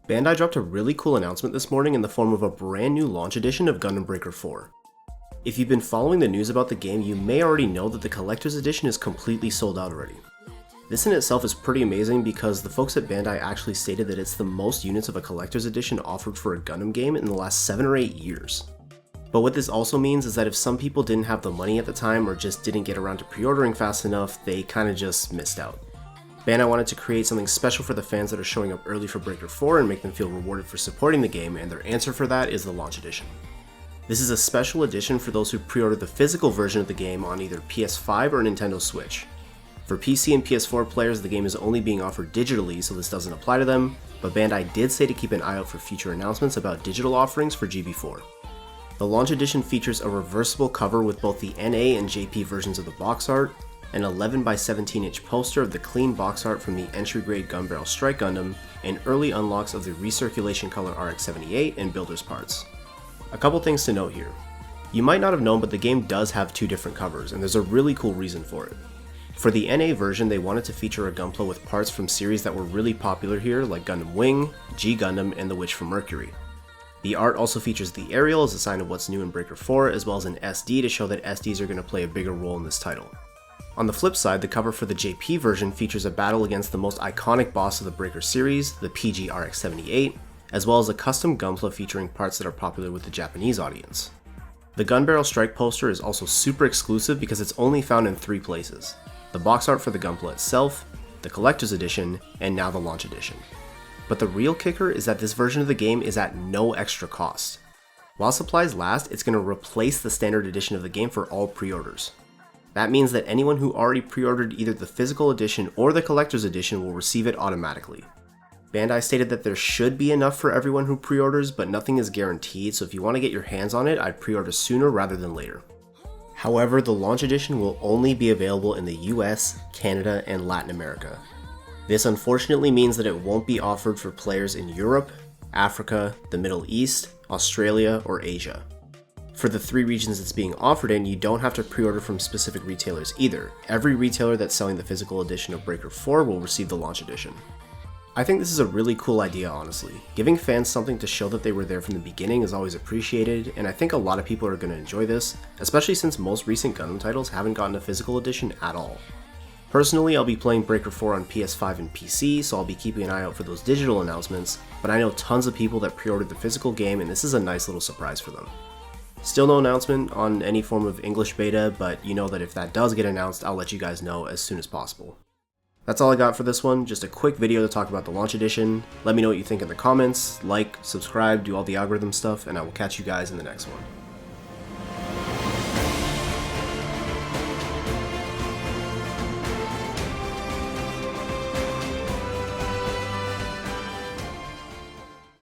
Bandai dropped a really cool announcement this morning in the form of a brand new launch edition of Gundam Breaker 4. If you've been following the news about the game, you may already know that the collector's edition is completely sold out already. This in itself is pretty amazing because the folks at Bandai actually stated that it's the most units of a collector's edition offered for a Gundam game in the last 7 or 8 years. But what this also means is that if some people didn't have the money at the time or just didn't get around to pre-ordering fast enough, they kinda just missed out. Bandai wanted to create something special for the fans that are showing up early for Breaker 4 and make them feel rewarded for supporting the game, and their answer for that is the launch edition. This is a special edition for those who pre-ordered the physical version of the game on either PS5 or Nintendo Switch. For PC and PS4 players, the game is only being offered digitally, so this doesn't apply to them, but Bandai did say to keep an eye out for future announcements about digital offerings for GB4. The launch edition features a reversible cover with both the NA and JP versions of the box art, an 11 by 17 inch poster of the clean box art from the entry-grade Gun Barrel Strike Gundam, and early unlocks of the recirculation color RX-78 and builder's parts. A couple things to note here. You might not have known, but the game does have 2 different covers, and there's a really cool reason for it. For the NA version, they wanted to feature a Gunpla with parts from series that were really popular here, like Gundam Wing, G Gundam, and The Witch from Mercury. The art also features the aerial as a sign of what's new in Breaker 4, as well as an SD to show that SDs are going to play a bigger role in this title. On the flip side, the cover for the JP version features a battle against the most iconic boss of the Breaker series, the PG RX-78, as well as a custom Gunpla featuring parts that are popular with the Japanese audience. The Gun Barrel Strike poster is also super exclusive because it's only found in 3 places: the box art for the Gunpla itself, the collector's edition, and now the launch edition. But the real kicker is that this version of the game is at no extra cost. While supplies last, it's going to replace the standard edition of the game for all pre-orders. That means that anyone who already pre-ordered either the physical edition or the collector's edition will receive it automatically. Bandai stated that there should be enough for everyone who pre-orders, but nothing is guaranteed, so if you want to get your hands on it, I'd pre-order sooner rather than later. However, the launch edition will only be available in the US, Canada, and Latin America. This unfortunately means that it won't be offered for players in Europe, Africa, the Middle East, Australia, or Asia. For the 3 regions it's being offered in, you don't have to pre-order from specific retailers either. Every retailer that's selling the physical edition of Breaker 4 will receive the launch edition. I think this is a really cool idea, honestly. Giving fans something to show that they were there from the beginning is always appreciated, and I think a lot of people are going to enjoy this, especially since most recent Gundam titles haven't gotten a physical edition at all. Personally, I'll be playing Breaker 4 on PS5 and PC, so I'll be keeping an eye out for those digital announcements, but I know tons of people that pre-ordered the physical game, and this is a nice little surprise for them. Still no announcement on any form of English beta, but you know that if that does get announced, I'll let you guys know as soon as possible. That's all I got for this one, just a quick video to talk about the launch edition. Let me know what you think in the comments, like, subscribe, do all the algorithm stuff, and I will catch you guys in the next one.